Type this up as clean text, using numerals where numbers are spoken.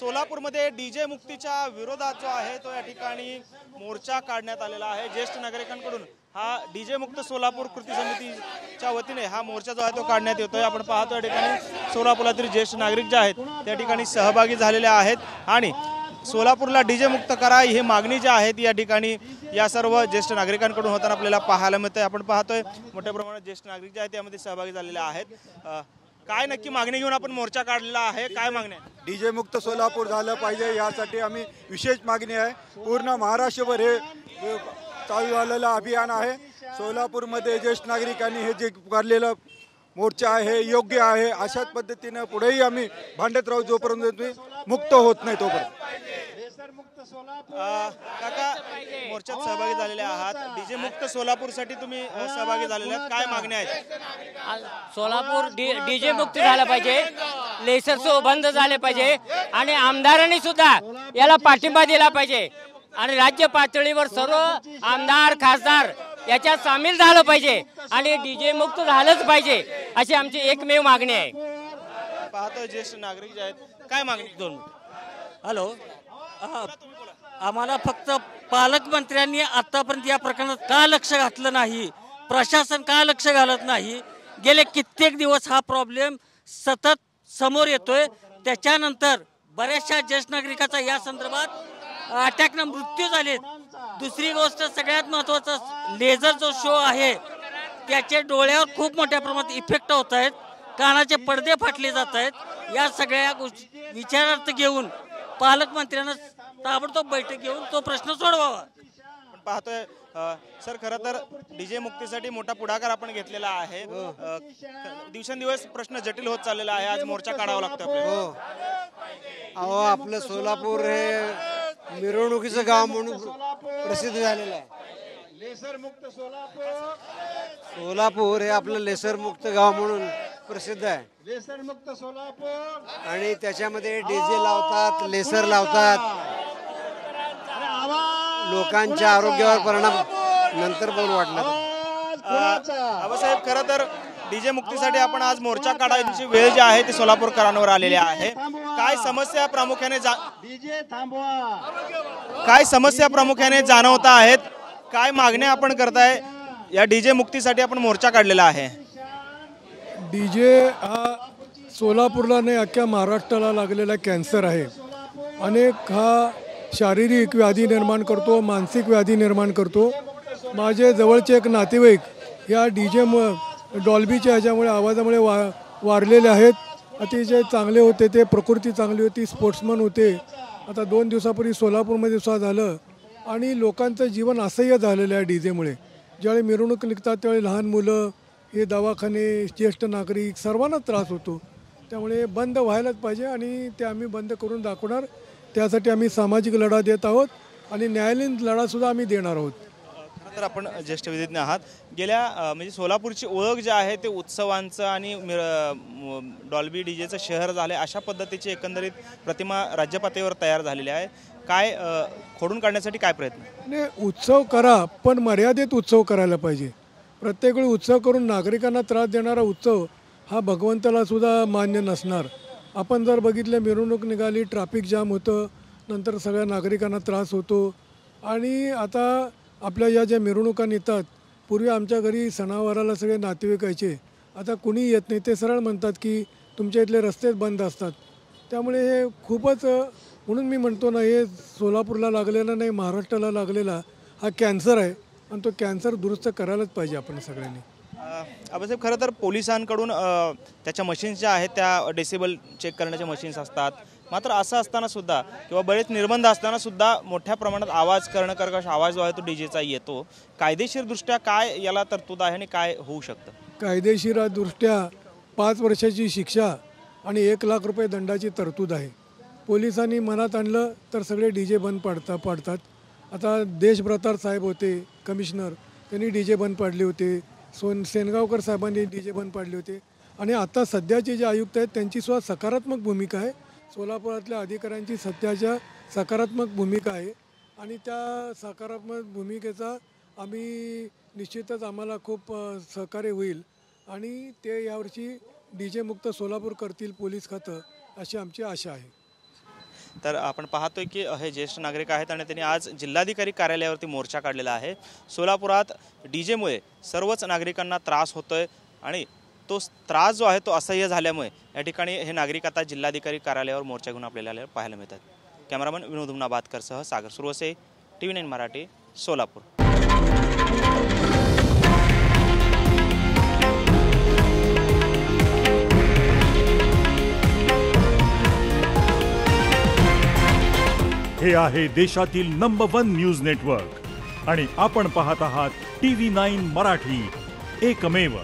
सोलापूरमध्ये डीजे मुक्तीच्या विरोधात जो आहे तो या ठिकाणी मोर्चा काढण्यात आलेला आहे। ज्येष्ठ नागरिकांकडून हा डीजे मुक्त सोलापूर कृती समितीच्या वतीने हा मोर्चा जो आहे तो काढण्यात येतोय। आपण पाहतो या ठिकाणी सोलापुरातील ज्येष्ठ नागरिक जे आहेत त्या ठिकाणी सहभागी झालेले आहेत आणि सोलापूरला डीजे मुक्त करा ही मागणी जी आहे ती या ठिकाणी या सर्व ज्येष्ठ नागरिकांकडून होताना आपल्याला पाहायला मिळते। आपण पाहतोय मोठ्या प्रमाणात ज्येष्ठ नागरिक जे आहेत त्यामध्ये सहभागी झालेले आहेत। काय नक्की मागणी घेऊन आपण मोर्चा काढलेला आहे, काय मागणी आहे? डीजे मुक्त सोलापूर झालं पाहिजे यासाठी आम्ही विशेष मागणी आहे। पूर्ण महाराष्ट्रभर हे चालू झालेलं अभियान आहे। सोलापूरमध्ये ज्येष्ठ नागरिकांनी हे जे पुकारलेलं मोर्चा आहे हे योग्य आहे। अशाच पद्धतीने पुढेही आम्ही भांडत राहू जोपर्यंत मुक्त होत नाही तोपर्यंत। काका मोर्चात सहभागी झालेले आहात, डीजे मुक्त सोलापूरसाठी तुम्ही सहभागी झालेले आहात, काय मागण्या आहेत? सोलापूर डीजे मुक्त झालं पाहिजे, लेसर शो बंद झाले पाहिजे आणि आमदारांनी सुद्धा याला पाठिंबा दिला पाहिजे आणि राज्य पातळीवर सर्व आमदार खासदार याच्यात सामील झालं पाहिजे आणि डीजे मुक्त झालंच पाहिजे अशी आमची एकमेव मागणी आहे। पाहतोय ज्येष्ठ नागरिक जे आहेत, काय मागणी? 2 मिनिट। हॅलो, आम्हाला फक्त पालकमंत्र्यांनी आतापर्यंत या प्रकरणात का लक्ष घातलं नाही, प्रशासन का लक्ष घालत नाही? गेले कित्येक दिवस हा प्रॉब्लेम सतत समोर येतोय। त्याच्यानंतर बऱ्याचशा ज्येष्ठ नागरिकाचा या संदर्भात अटॅकनं मृत्यू झालेत। दुसरी गोष्ट सगळ्यात महत्त्वाचं, लेझर जो शो आहे त्याचे डोळ्यावर खूप मोठ्या प्रमाणात इफेक्ट होत आहेत, कानाचे पडदे फाटले जात आहेत। या सगळ्या गोष्टी विचारार्थ घेऊन पालकमंत्र्यांना ताबडतोब बैठक घेऊन तो प्रश्न सोडवावा। पाहतोय सर, खरं तर डीजे मुक्तीसाठी मोठा पुढाकार आपण घेतलेला आहे। दिवसेंदिवस प्रश्न जटिल होत चाललेला आहे, आज मोर्चा काढावा लागतो आपल्याला। अहो, आपलं सोलापूर हे मिरवणुकीचं गाव म्हणून प्रसिद्ध झालेलं आहे। सोलापूर हे आपलं लेसर मुक्त गाव म्हणून प्रसिद्ध आहे। लेसर मुक्त सोलापूर आणि त्याच्यामध्ये डीजे लावतात, लेसर लावतात, लोकांच्या आरोग्यावर परिणाम नंतर पण वाटला। आबासाहेब, खरं तर डीजे मुक्तीसाठी आपण आज मोर्चा काढायची वेळ जी आहे ती सोलापूरकरांवर आलेली आहे। काय समस्या प्रामुख्याने जाणवत आहेत, काय मागण्या आपण करताय? या डीजे मुक्तीसाठी आपण मोर्चा काढलेला आहे। डीजे हा सोलापूरला नाही अख्ख्या महाराष्ट्राला लागलेला कॅन्सर आहे। अनेक हा शारीरिक व्याधी निर्माण करतो, मानसिक व्याधी निर्माण करतो। माझे जवळचे एक नातेवाईक या डीजे डॉल्बीच्या ह्याच्यामुळे आवाजामुळे वारलेले आहेत। अतिशय चांगले होते, ते प्रकृती चांगली होती, स्पोर्ट्समन होते। आता 2 दिवसापूर्वी सोलापूरमध्ये सुद्धा झालं आणि लोकांचं जीवन असह्य झालेलं आहे डीजेमुळे। ज्यावेळी मिरवणूक निघतात त्यावेळी लहान मुलं, हे दवाखाने, ज्येष्ठ नागरिक सर्वांना त्रास होतो। त्यामुळे बंद व्हायलाच पाहिजे आणि ते आम्ही बंद करून दाखवणार। त्यासाठी आम्ही सामाजिक लढा देत आहोत आणि न्यायालयीन लढासुद्धा आम्ही देणार आहोत। तर आपण ज्येष्ठ विधिज्ञ आहात, गेल्या म्हणजे सोलापूरची ओळख जी आहे ते उत्सवांचं आणि डॉल्बी डीजेचं शहर झाले अशा पद्धतीची एकंदरीत प्रतिमा राज्य पातळीवर तयार झालेली आहे। काय खोडून काढण्यासाठी काय प्रयत्न? उत्सव करा, पण मर्यादित उत्सव करायला पाहिजे। प्रत्येक वेळी उत्सव करून नागरिकांना त्रास देणारा उत्सव हा भगवंताला सुद्धा मान्य नसणार। आपण जर बघितलं, मिरवणूक निघाली, ट्रॅफिक जाम होतं, नंतर सगळ्या नागरिकांना त्रास होतो। आणि आता आपल्या या ज्या मिरवणुका निघतात, पूर्वी आमच्या घरी सणावाराला सगळे नातेवाईक यायचे, आता कुणी येत नाही। ते सरळ म्हणतात की तुमच्या इथले रस्तेच बंद असतात। त्यामुळे हे खूपच, म्हणून मी म्हणतो ना, हे सोलापूरला लागलेला नाही, महाराष्ट्राला लागलेला हा कॅन्सर आहे आणि तो कॅन्सर दुरुस्त करायलाच पाहिजे आपण सगळ्यांनी। आबासाहेब, खरं तर पोलिसांकडून त्याच्या मशीन्स ज्या आहेत त्या डेसिबल चेक करण्याच्या मशीन्स असतात, मात्र असं असताना सुद्धा किंवा बरेच निर्बंध असताना सुद्धा मोठ्या प्रमाणात आवाज करणं, कर्कश आवाज जो आहे तो डीजेचा येतो। कायदेशीरदृष्ट्या काय याला तरतूद आहे आणि काय होऊ शकतं? कायदेशीरदृष्ट्या 5 वर्षाची शिक्षा आणि 1 लाख रुपये दंडाची तरतूद आहे। पोलिसांनी मनात आणलं तर सगळे डीजे बंद पाडतात। आता देशभ्रतार साहेब होते कमिशनर, त्यांनी डीजे बंद पाडले होते। सेनगावकर साहेबांनी डीजे बंद पाडले होते आणि आता सध्याचे जे आयुक्त आहेत त्यांची सुद्धा सकारात्मक भूमिका आहे। सोलापुरातल्या अधिकाऱ्यांची सध्याच्या सकारात्मक भूमिका आहे आणि त्या सकारात्मक भूमिकेचा आम्ही निश्चितच आम्हाला खूप सहकार्य होईल आणि ते यावर्षी डीजे मुक्त सोलापूर करतील पोलीस खातं, अशी आमची आशा आहे। तर आपण पाहतोय की हे ज्येष्ठ नागरिक आहेत आणि त्यांनी आज जिल्हाधिकारी कार्यालयावरती मोर्चा काढलेला आहे। सोलापुरात डीजेमुळे सर्वच नागरिकांना त्रास होतोय आणि तो त्रास जो आहे तो असह्य झाल्यामुळे या ठिकाणी हे नागरिक आता जिल्हाधिकारी कार्यालयावर मोर्चा घेऊन आपल्याला पाहायला मिळतात। कॅमेरामन विनोद हुमनाबादकरसह सागर सुरवसे, TV9 मराठी, सोलापूर। हे आहे देशातील नंबर 1 न्यूज नेटवर्क आणि आपण पाहत आहात TV9 मराठी, एकमेव।